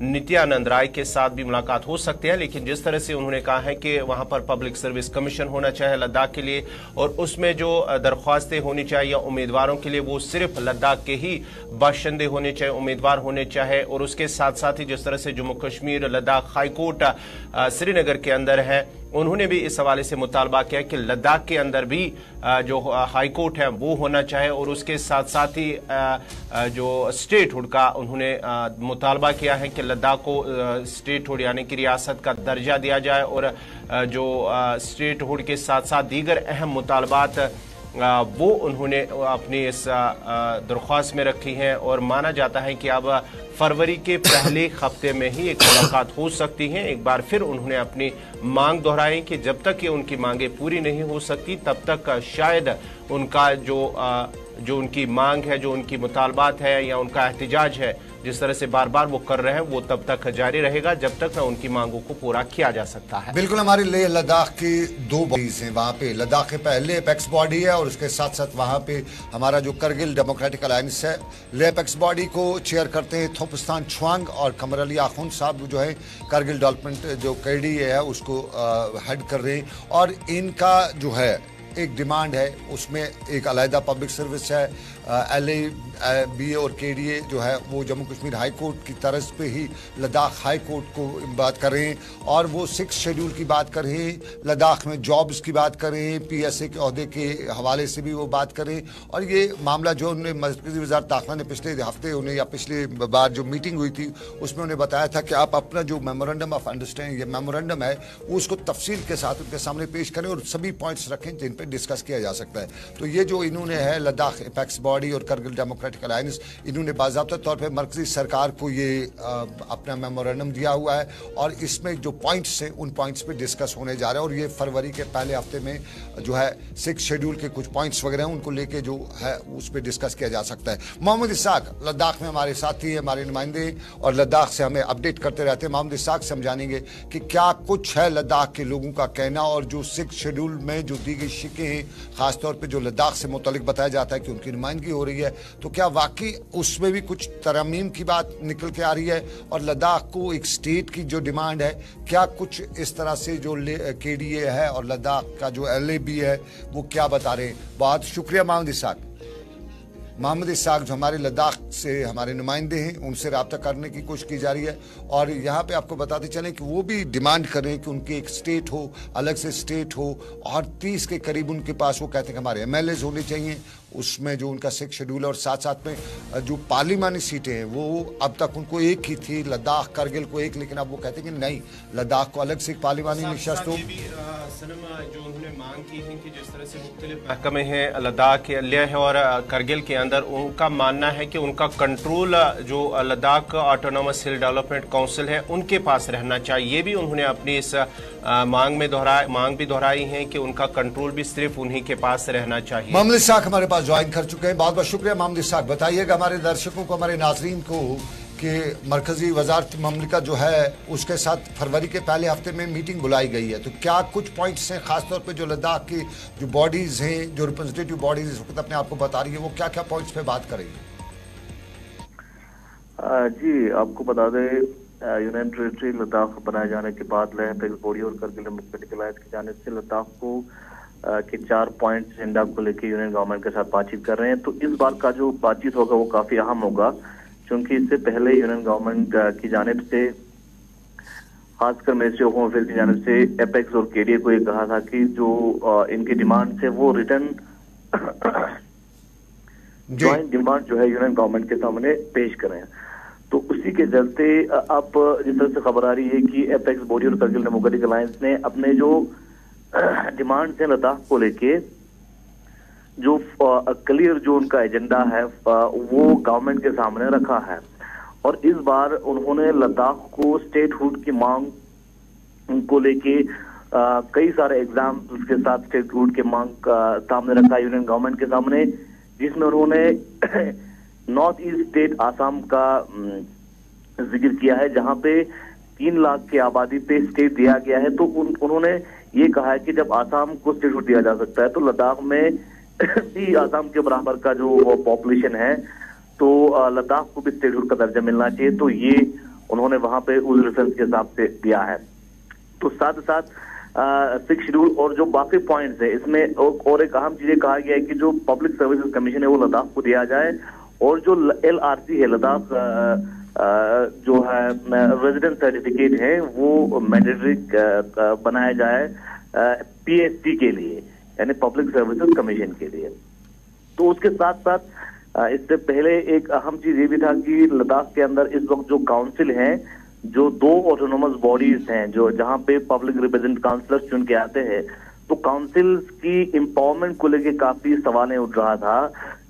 Speaker 1: नित्यानंद राय के साथ भी मुलाकात हो सकती है। लेकिन जिस तरह से उन्होंने कहा है कि वहां पर पब्लिक सर्विस कमीशन होना चाहिए लद्दाख के लिए और उसमें जो दरख्वास्तें होनी चाहिए उम्मीदवारों के लिए वो सिर्फ लद्दाख के ही बाशिंदे होने चाहिए, उम्मीदवार होने चाहिए। और उसके साथ साथ ही जिस तरह से जम्मू कश्मीर लद्दाख हाईकोर्ट श्रीनगर के अंदर है, उन्होंने भी इस हवाले से मुतालबा किया कि लद्दाख के अंदर भी जो हाईकोर्ट है वो होना चाहिए। और उसके साथ साथ ही जो स्टेटहुड का उन्होंने मुतालबा किया है कि लद्दाख को स्टेटहुड यानी कि रियासत का दर्जा दिया जाए और जो स्टेटहुड के साथ साथ दीगर अहम मुतालबात वो उन्होंने अपनी इस दरख्वास्त में रखी हैं और माना जाता है कि अब फरवरी के पहले हफ्ते में ही एक मुलाकात हो सकती है। एक बार फिर उन्होंने अपनी मांग दोहराई कि जब तक ये उनकी मांगें पूरी नहीं हो सकती तब तक शायद उनका जो उनकी मांग है, जो उनकी मुतालबात है या उनका एहतिजाज है, जिस तरह से बार बार वो कर रहे हैं, वो तब तक जारी रहेगा जब तक ना उनकी मांगों को पूरा किया जा सकता है।
Speaker 2: बिल्कुल, हमारी लेह लद्दाख की 2 बॉडीज हैं वहाँ पे। लद्दाख के पहले एपेक्स बॉडी है और उसके साथ साथ वहाँ पे हमारा जो करगिल डेमोक्रेटिक अलायंस है। लेह एपेक्स बॉडी को चेयर करते हैं थोपस्तान छुआंग और कमर अली आखुंद साहब जो है करगिल डेवलपमेंट जो KD है उसको हेड कर रहे हैं। और इनका जो है एक डिमांड है, उसमें एक अलहदा पब्लिक सर्विस है। LABA और KDA जो है वो जम्मू कश्मीर हाई कोर्ट की तरज पे ही लद्दाख हाई कोर्ट को बात कर रहे हैं और वो 6 शेड्यूल की बात कर रहे हैं, लद्दाख में जॉब्स की बात कर रहे हैं, PSA के अहदे के हवाले से भी वो बात कर रहे हैं। और ये मामला जो उन्हें मरकज़ी वज़ारत दाखिला ने पिछले हफ्ते उन्हें या पिछले बार जो मीटिंग हुई थी उसमें उन्हें बताया था कि आप अपना जो मेमोरेंडम ऑफ अंडरस्टैंडिंग ये मेमोरेंडम है वो उसको तफसील के साथ उनके सामने पेश करें और सभी पॉइंट्स रखें जिन पर डिस्कस किया जा सकता है। तो ये जो इन्होंने है लद्दाख एपेक्स बॉडी और करगिल डेमोक्रेटिक अलायंस, इन्होंने बाज़ाब्ता तौर पे मरकज़ी सरकार को ये अपना मेमोरेंडम दिया हुआ है और इसमें जो पॉइंट्स हैं उन पॉइंट्स पे डिस्कस होने जा रहा है और ये फरवरी के पहले हफ्ते में जो है 6 शेड्यूल के कुछ पॉइंट्स वगैरह हैं उनको लेके जो है उस पर डिस्कस किया जा सकता है। मोहम्मद इसहाक लद्दाख में हमारे साथी, हमारे नुमाइंदे और लद्दाख से हमें अपडेट करते रहते हैं। मोहम्मद इसहाक से हम जानेंगे कि क्या कुछ है लद्दाख के लोगों का कहना और जो 6 शेड्यूल में जो दी गई शिकें हैं खासतौर पर जो लद्दाख से मुतल्लिक बताया जाता है कि उनकी नुमाइंदगी हो रही है, तो क्या वाकई उसमें भी कुछ तरमीम की बात निकल के आ रही है और लद्दाख को एक स्टेट की जो डिमांड है क्या कुछ इस तरह से जो KDA है और लद्दाख का जो LAB है वो क्या बता रहे हैं? बहुत शुक्रिया मोहम्मद इसहाक। मोहम्मद इसहाक जो हमारे लद्दाख से हमारे नुमाइंदे हैं उनसे रब्ता करने की कोशिश की जा रही है और यहाँ पे आपको बताते चलें कि वो भी डिमांड कर रहे हैं कि उनकी एक स्टेट हो, अलग से स्टेट हो और 30 के करीब उनके पास वो कहते हैं कि हमारे MLAs होने चाहिए उसमें जो उनका 6 शेड्यूल और साथ साथ में जो पार्लिमानी सीटें हैं वो अब तक उनको एक ही थी, लद्दाख करगिल को एक, लेकिन अब वो कहते हैं कि नहीं लद्दाख को अलग से एक पार्लिमानी नशस्त हो।
Speaker 1: जो उन्होंने मांग की है कि जिस तरह से मुख्तलिफ महकमे हैं लद्दाख के लेह और करगिल के अंदर, उनका मानना है कि उनका कंट्रोल जो लद्दाख ऑटोनोमस हिल डेवलपमेंट काउंसिल है उनके पास रहना चाहिए। ये भी उन्होंने अपनी इस मांग भी दोहराई है कि उनका कंट्रोल भी सिर्फ उन्हीं के पास रहना चाहिए।
Speaker 2: मोहम्मद इसहाक हमारे पास ज्वाइन कर चुके हैं, बहुत बहुत शुक्रिया मोहम्मद इसहाक। बताइएगा हमारे दर्शकों को, हमारे नाजरीन को कि मरकजी वजारत ममलिकत जो है उसके साथ फरवरी के पहले हफ्ते में मीटिंग बुलाई गई है, तो क्या कुछ पॉइंट्स हैं खासतौर पे जो लद्दाख की जो बॉडीज हैं, जो रिप्रेजेंटेटिव बॉडीज इस वक्त अपने आप को बता रही है, वो क्या क्या पॉइंट्स पे बात करेंगी?
Speaker 5: जी आपको बता दें यूनियन टेरिटरी लद्दाख बनाए जाने के बाद लेह एपेक्स बॉडी और करगिल डेमोक्रेटिक अलायंस की जानिब से लद्दाख को के 4 पॉइंट एजेंडा को लेकर यूनियन गवर्नमेंट के साथ बातचीत कर रहे हैं। तो इस बार का जो बातचीत होगा वो काफी अहम होगा क्योंकि इससे पहले यूनियन गवर्नमेंट की जानिब से खासकर मिनिस्ट्री ऑफ होम अफेयर्स की जानिब से एपेक्स और KDA को ये कहा था कि जो इनकी डिमांड से वो रिटर्न ज्वाइंट डिमांड जो है यूनियन गवर्नमेंट के सामने पेश करें। तो उसी के चलते अब जिस तरह से खबर आ रही है कि एपेक्स बॉडी और करगिल डेमोक्रेटिक अलायंस ने अपने जो डिमांड है लद्दाख को लेके जो क्लियर जो उनका एजेंडा है वो गवर्नमेंट के सामने रखा है और इस बार उन्होंने लद्दाख को स्टेटहुड की मांग को लेके कई सारे एग्जाम्स के साथ स्टेटहुड की मांग सामने रखा यूनियन गवर्नमेंट के सामने, जिसमें उन्होंने नॉर्थ ईस्ट स्टेट आसाम का जिक्र किया है जहां पे 3 लाख की आबादी पे स्टेट दिया गया है। तो उन्होंने ये कहा है कि जब आसाम को स्टेटहुड दिया जा सकता है तो लद्दाख में भी आसाम के बराबर का जो पॉपुलेशन है तो लद्दाख को भी स्टेटहुड का दर्जा मिलना चाहिए। तो ये उन्होंने वहां पे उस रेफरेंस के हिसाब से दिया है। तो साथ ही साथ 6 शेड्यूल और जो बाकी पॉइंट्स है इसमें और एक अहम चीजें कहा गया है कि जो पब्लिक सर्विसेज कमीशन है वो लद्दाख को दिया जाए और जो LRC है लद्दाख जो है रेजिडेंट सर्टिफिकेट है वो मैंडेटरी बनाया जाए PSC के लिए यानी पब्लिक सर्विसेज कमीशन के लिए। तो उसके साथ साथ इससे पहले एक अहम चीज ये भी था कि लद्दाख के अंदर इस वक्त जो काउंसिल है जो 2 ऑटोनोमस बॉडीज हैं जो जहां पे पब्लिक रिप्रेजेंटेटिव काउंसिलर्स चुन के आते हैं तो काउंसिल की एम्पावरमेंट को लेकर काफी सवालें उठ रहा था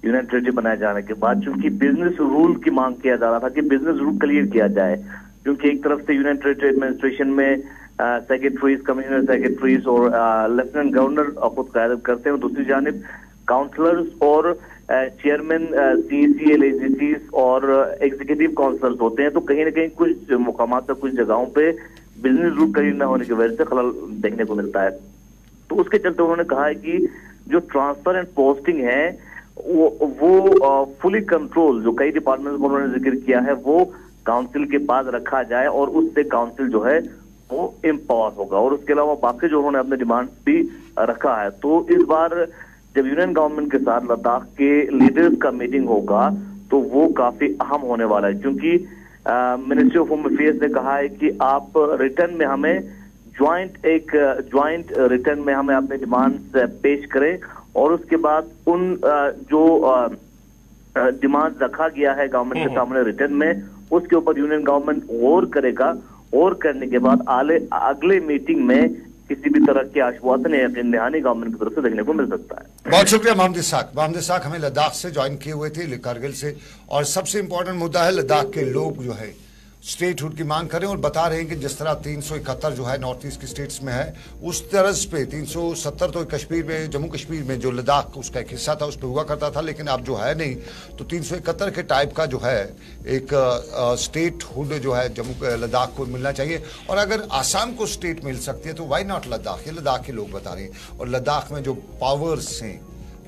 Speaker 5: यूनियन टेरिटरी बनाए जाने के बाद, क्योंकि बिजनेस रूल की मांग किया जा रहा था कि बिजनेस रूल क्लियर किया जाए, क्योंकि एक तरफ से यूनियन टेरिटरी एडमिनिस्ट्रेशन में सेक्रेटरीज, कमिश्नर सेक्रेटरीज और लेफ्टिनेंट गवर्नर खुद क़यादत करते हैं, और दूसरी जानिब काउंसलर्स और चेयरमैन CEC, LAGCs और एग्जीक्यूटिव काउंसलर्स होते हैं। तो कहीं ना कहीं कुछ मुकामात पर, कुछ जगहों पे बिजनेस रूल क्लियर न होने की वजह से खलल देखने को मिलता है। तो उसके चलते उन्होंने कहा है कि जो ट्रांसफर एंड पोस्टिंग है वो फुली कंट्रोल, जो कई डिपार्टमेंट को उन्होंने जिक्र किया है, वो काउंसिल के पास रखा जाए और उससे काउंसिल जो है वो एम्पावर होगा। और उसके अलावा बाकी जो उन्होंने अपने डिमांड भी रखा है। तो इस बार जब यूनियन गवर्नमेंट के साथ लद्दाख के लीडर्स का मीटिंग होगा तो वो काफी अहम होने वाला है, क्योंकि मिनिस्ट्री ऑफ होम अफेयर्स ने कहा है कि आप रिटर्न में हमें ज्वाइंट रिटर्न में हमें अपने डिमांड्स पेश करें, और उसके बाद उन जो डिमांड रखा गया है गवर्नमेंट के सामने रिटर्न में, उसके ऊपर यूनियन गवर्नमेंट गौर करेगा, और करने के बाद अगले मीटिंग में किसी भी तरह के आश्वासन या यकीन दहानी गवर्नमेंट की तरफ से देखने को मिल सकता है।
Speaker 2: बहुत शुक्रिया मोहम्मद इसाक। मोहम्मद इसाक हमें लद्दाख से ज्वाइन किए हुए थे, कारगिल से, और सबसे इंपॉर्टेंट मुद्दा है लद्दाख के लोग जो है स्टेटहुड की मांग करें, और बता रहे हैं कि जिस तरह 371 जो है नॉर्थ ईस्ट की स्टेट्स में है, उस तरह पे 370 तो कश्मीर में, जम्मू कश्मीर में जो लद्दाख उसका एक हिस्सा था उस पर हुआ करता था, लेकिन अब जो है नहीं, तो 371 के टाइप का जो है एक स्टेटहुड जो है जम्मू लद्दाख को मिलना चाहिए। और अगर आसाम को स्टेट मिल सकती है तो वाई नॉट लद्दाख, ये लद्दाख के लोग बता रहे हैं। और लद्दाख में जो पावर्स हैं,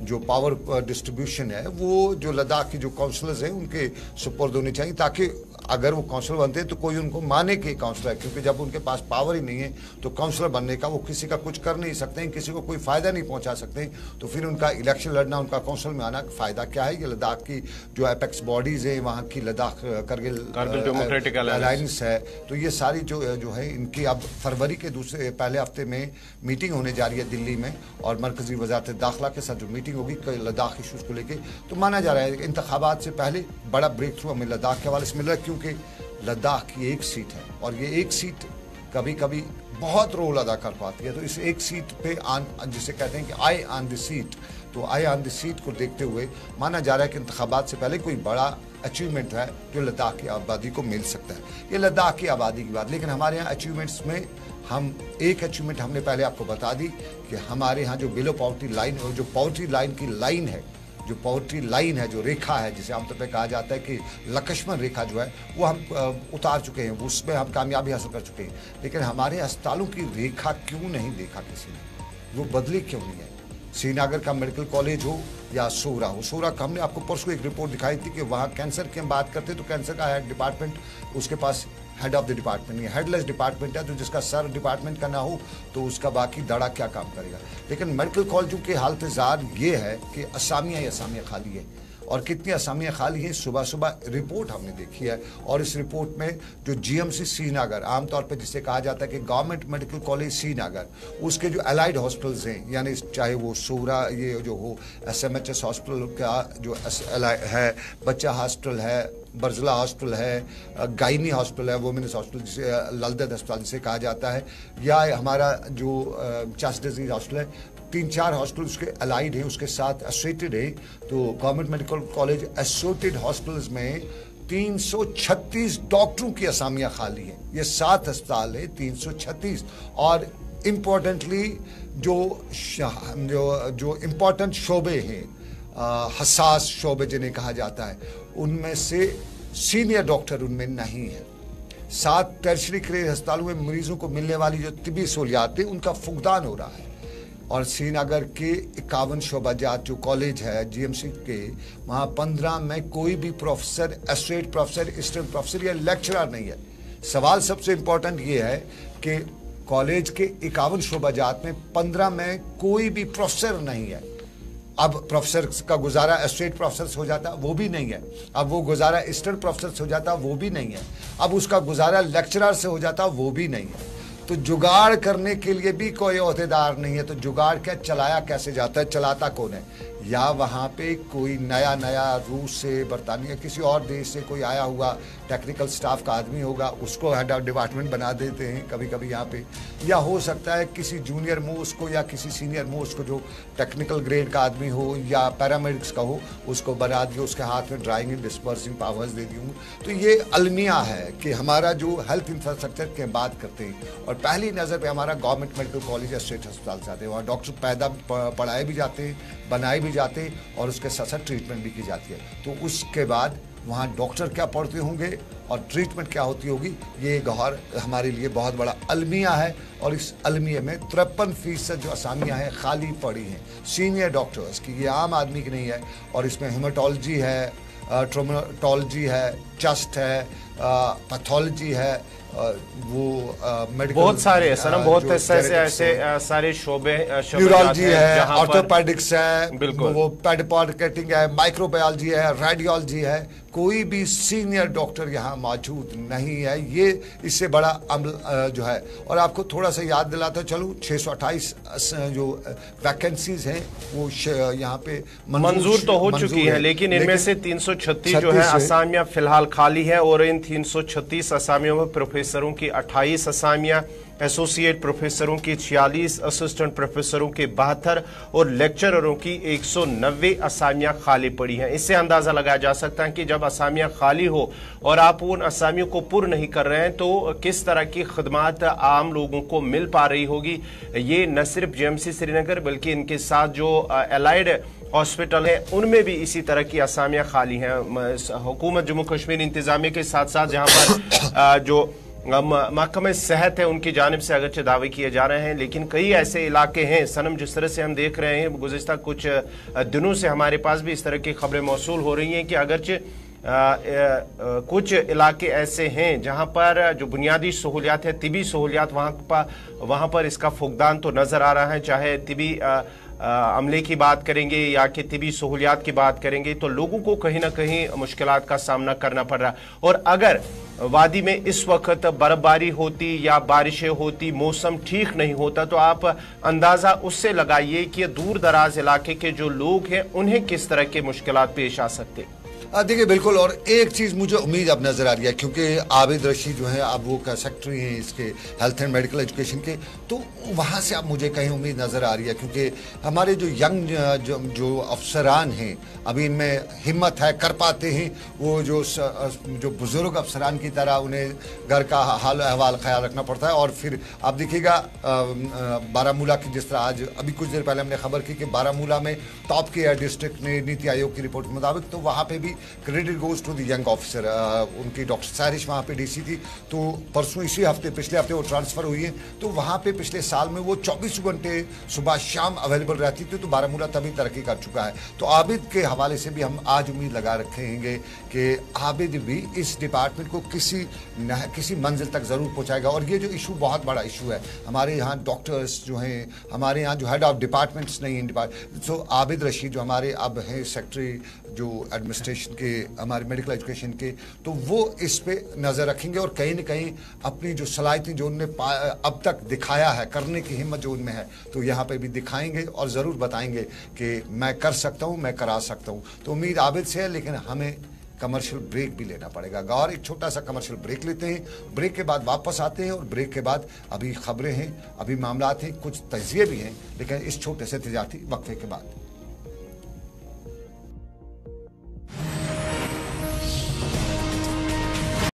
Speaker 2: जो पावर डिस्ट्रीब्यूशन है, वो जो लद्दाख की जो काउंसलर्स हैं उनके सुपुर्द होने चाहिए, ताकि अगर वो काउंसलर बनते हैं तो कोई उनको माने कि काउंसलर है, क्योंकि जब उनके पास पावर ही नहीं है तो काउंसलर बनने का वो किसी का कुछ कर नहीं सकते हैं, किसी को कोई फायदा नहीं पहुंचा सकते हैं, तो फिर उनका इलेक्शन लड़ना, उनका काउंसिल में आना फायदा क्या है। ये लद्दाख की जो एपेक्स बॉडीज है, वहाँ की लद्दाख करगिल
Speaker 1: डेमोक्रेटिक
Speaker 2: अलायंस है, तो ये सारी जो है इनकी अब फरवरी के पहले हफ्ते में मीटिंग होने जा रही है दिल्ली में, और मरकजी वजारत दाखिला के साथ जो मीटिंग होगी लद्दाख इशूज को लेके, तो माना जा रहा है इंतखाबात से पहले बड़ा ब्रेक थ्रू हमें लद्दाख के हवाले से मिल रहा है, क्योंकि लद्दाख की एक सीट है और ये एक सीट कभी कभी बहुत रोल अदा कर पाती है। तो इस एक सीट पे जिसे कहते हैं कि आई ऑन द सीट, तो आई ऑन द सीट को देखते हुए माना जा रहा है कि इंतखाबात से पहले कोई बड़ा अचीवमेंट है जो लद्दाख की आबादी को मिल सकता है। ये लद्दाख की आबादी की बात, लेकिन हमारे यहाँ अचीवमेंट्स में हम एक अचीवमेंट हमने पहले आपको बता दी कि हमारे यहाँ जो बिलो पॉवर्टी लाइन, जो पॉवर्टी लाइन की लाइन है, जो पॉवर्टी लाइन है, जो रेखा है, जिसे आमतौर पर कहा जाता है कि लक्ष्मण रेखा जो है, वो हम उतार चुके हैं, उसमें हम कामयाबी हासिल कर चुके हैं। लेकिन हमारे अस्पतालों की रेखा क्यों नहीं देखा किसी ने, वो बदली क्यों नहीं है? श्रीनगर का मेडिकल कॉलेज हो या सोरा हो, सोरा का हमने आपको परसों एक रिपोर्ट दिखाई थी कि वहाँ कैंसर की हम बात करते हैं तो कैंसर का हेड डिपार्टमेंट, उसके पास हेड ऑफ द डिपार्टमेंट, ये हेडलेस डिपार्टमेंट है, तो जिसका सर डिपार्टमेंट का ना हो तो उसका बाकी दड़ा क्या काम करेगा। लेकिन मेडिकल कॉलेजों के हालत जार ये है कि असामियाँ ही असामियाँ खाली है, और कितनी असामियाँ खाली हैं सुबह सुबह रिपोर्ट हमने देखी है। और इस रिपोर्ट में जो GMC श्रीनगर, आमतौर पर जिसे कहा जाता है कि गवर्नमेंट मेडिकल कॉलेज श्रीनगर, उसके जो अलाइड हॉस्पिटल्स हैं, यानी चाहे वो सोरा ये जो हो, SMHS हॉस्पिटल का जो है, बच्चा हॉस्पिटल है, बर्जला हॉस्पिटल है, गायनी हॉस्पिटल है, वुमेन्स हॉस्पिटल जिसे ललदत अस्पताल जिसे कहा जाता है, या हमारा जो चेस्ट डिजीज हॉस्पिटल है, 3-4 हॉस्पिटल उसके अलाइड है, उसके साथ एसोसिएटेड है। तो government medical college associated hospitals में 336 डॉक्टरों की असामियाँ खाली हैं। ये 7 अस्पताल है, 336। और इम्पोर्टेंटली जो इम्पोर्टेंट शोबे हैं, हसास शोबे जिन्हें कहा जाता है, उनमें से सीनियर डॉक्टर उनमें नहीं है। 7 टर्शरी केयर अस्पतालों में मरीजों को मिलने वाली जो तिब्बी सहूलियात है उनका फुकदान हो रहा है। और श्रीनगर के 51 शोबाजात जो कॉलेज है GMC के, वहाँ 15 में कोई भी professor, associate professor, assistant professor या लेक्चरर नहीं है। सवाल सबसे इम्पोर्टेंट ये है कि कॉलेज के 51 शोबाजात में 15 में कोई भी प्रोफेसर नहीं है। अब प्रोफेसर का गुजारा एसोसिएट प्रोफेसर हो जाता, वो भी नहीं है। अब वो गुजारा असिस्टेंट प्रोफेसर हो जाता, वो भी नहीं है। अब उसका गुजारा लेक्चरर से हो जाता, वो भी नहीं है। तो जुगाड़ करने के लिए भी कोई ओहदेदार नहीं है। तो जुगाड़ क्या, चलाया कैसे जाता है, चलाता कौन है? या वहाँ पे कोई नया रूस से, बरतानिया, किसी और देश से कोई आया हुआ टेक्निकल स्टाफ का आदमी होगा, उसको हेड ऑफ डिपार्टमेंट बना देते हैं कभी कभी यहाँ पे। या हो सकता है किसी जूनियर मोस्ट को या किसी सीनियर मोस्ट को जो टेक्निकल ग्रेड का आदमी हो या पैरामेडिक्स का हो, उसको बना दिए, उसके हाथ में ड्राइंग एंड डिस्पर्सिंग पावर्स दे दी होंगी। तो ये अलमिया है कि हमारा जो हेल्थ इंफ्रास्ट्रक्चर की बात करते हैं, और पहली नज़र पे हमारा गवर्नमेंट मेडिकल कॉलेज या स्टेट अस्पताल जाते हैं, वहाँ डॉक्टर पढ़ाए भी जाते हैं, बनाए भी जाते हैं, और उसके साथ साथ ट्रीटमेंट भी की जाती है। तो उसके बाद वहाँ डॉक्टर क्या पढ़ते होंगे और ट्रीटमेंट क्या होती होगी, ये गौर हमारे लिए बहुत बड़ा अलमिया है। और इस अलमिया में 53% जो असामियाँ हैं खाली पड़ी हैं सीनियर डॉक्टर्स की, ये आम आदमी की नहीं है। और इसमें हेमाटोलॉजी है, ट्रोमेटोलॉजी है, चेस्ट है, पैथोलॉजी है, वो मेडिकल
Speaker 1: बहुत सारे सनम, बहुत ऐसे सारे शोबे,
Speaker 2: न्यूरोलॉजी है, ऑर्थोपेडिक्स है,
Speaker 1: बिल्कुल,
Speaker 2: वो पेडियाट्रिक है, माइक्रोबायोलॉजी है, रेडियोलॉजी है, कोई भी सीनियर डॉक्टर यहाँ मौजूद नहीं है। ये इससे बड़ा अमल जो है। और आपको थोड़ा सा याद दिलाता चलूँ, 628 जो वैकेंसीज हैं वो यहाँ पे
Speaker 1: मंजूर तो हो चुकी है, लेकिन इनमें से 336 जो है असामियां फिलहाल खाली है। और इन 336 असामियों में प्रोफेसरों की 28 असामियां, एसोसिएट प्रोफेसरों की 46, असिस्टेंट प्रोफेसरों के 72 और लेक्चररों की 190 असामियां खाली पड़ी हैं। इससे अंदाजा लगाया जा सकता है कि जब असामियां खाली हो और आप उन असामियों को पूर्ण नहीं कर रहे हैं तो किस तरह की खदमात आम लोगों को मिल पा रही होगी। ये न सिर्फ जेएमसी श्रीनगर बल्कि इनके साथ जो एलाइड हॉस्पिटल है उनमें भी इसी तरह की असामियां खाली हैं। हुकूमत जम्मू कश्मीर इंतजामिया के साथ साथ जहां पर जो महकमा सेहत है उनकी जानिब से अगरचे दावे किए जा रहे हैं, लेकिन कई ऐसे इलाके हैं सनम, जिस तरह से हम देख रहे हैं गुज़िश्ता कुछ दिनों से हमारे पास भी इस तरह की खबरें मौसूल हो रही हैं कि अगरचे कुछ इलाके ऐसे हैं जहां पर जो बुनियादी सहूलियात है, तिबी सहूलियात, वहां पर इसका फुकदान तो नजर आ रहा है। चाहे तिबी अमले की बात करेंगे या कि तिबी सहूलियात की बात करेंगे तो लोगों को कहीं ना कहीं मुश्किलात का सामना करना पड़ रहा है। और अगर वादी में इस वक्त बर्फबारी होती या बारिशें होती, मौसम ठीक नहीं होता, तो आप अंदाजा उससे लगाइए कि दूर दराज इलाके के जो लोग हैं उन्हें किस तरह के मुश्किलात पेश आ सकते।
Speaker 2: देखिए बिल्कुल। और एक चीज़ मुझे उम्मीद अब नज़र आ रही है, क्योंकि आबिद रशीद जो है अब वो का सेक्रेटरी हैं इसके हेल्थ एंड मेडिकल एजुकेशन के, तो वहाँ से अब मुझे कहीं उम्मीद नज़र आ रही है, क्योंकि हमारे जो यंग जो अफसरान हैं अभी इनमें हिम्मत है, कर पाते हैं। वो जो बुज़ुर्ग अफसरान की तरह उन्हें घर का हाल अहवाल ख्याल रखना पड़ता है। और फिर आप देखिएगा बारामूला की, जिस तरह आज अभी कुछ देर पहले हमने खबर की कि बारामूला में टॉप केयर डिस्ट्रिक्ट ने नीति आयोग की रिपोर्ट के मुताबिक, तो वहाँ पर भी credit goes to the young officer. उनकी डॉक्टर सारिश वहाँ पे डीसी थी, तो परसों इसी हफ्ते, पिछले हफ्ते वो ट्रांसफ़र हुई है। तो वहाँ पे पिछले साल में वो 24 घंटे सुबह शाम अवेलेबल रहती थी। तो बारामूला तभी तरक्की कर चुका है। तो आबिद के हवाले से भी हम आज उम्मीद लगा रखेंगे कि आबिद भी इस डिपार्टमेंट को किसी मंजिल तक ज़रूर पहुँचाएगा। और ये जो इशू बहुत बड़ा इशू है, हमारे यहाँ डॉक्टर्स जो हैं, हमारे यहाँ जो हेड ऑफ डिपार्टमेंट्स नहीं हैं डिपार्टमेंट, तो आबिद रशीद जो हमारे अब हैं सेक्रेटरी जो एडमिनिस्ट्रेशन के, हमारे मेडिकल एजुकेशन के, तो वो इस पे नज़र रखेंगे और कहीं ना कहीं अपनी जो सलाहियतें जो उनने अब तक दिखाया है, करने की हिम्मत जो उनमें है, तो यहाँ पे भी दिखाएंगे और ज़रूर बताएंगे कि मैं कर सकता हूँ, मैं करा सकता हूँ। तो उम्मीद आबिद से है, लेकिन हमें कमर्शियल ब्रेक भी लेना पड़ेगा। गौर एक छोटा सा कमर्शियल ब्रेक लेते हैं, ब्रेक के बाद वापस आते हैं। और ब्रेक के बाद अभी खबरें हैं, अभी मामलात हैं, कुछ तजिए भी हैं, लेकिन इस छोटे से तजारती वक्फे के बाद।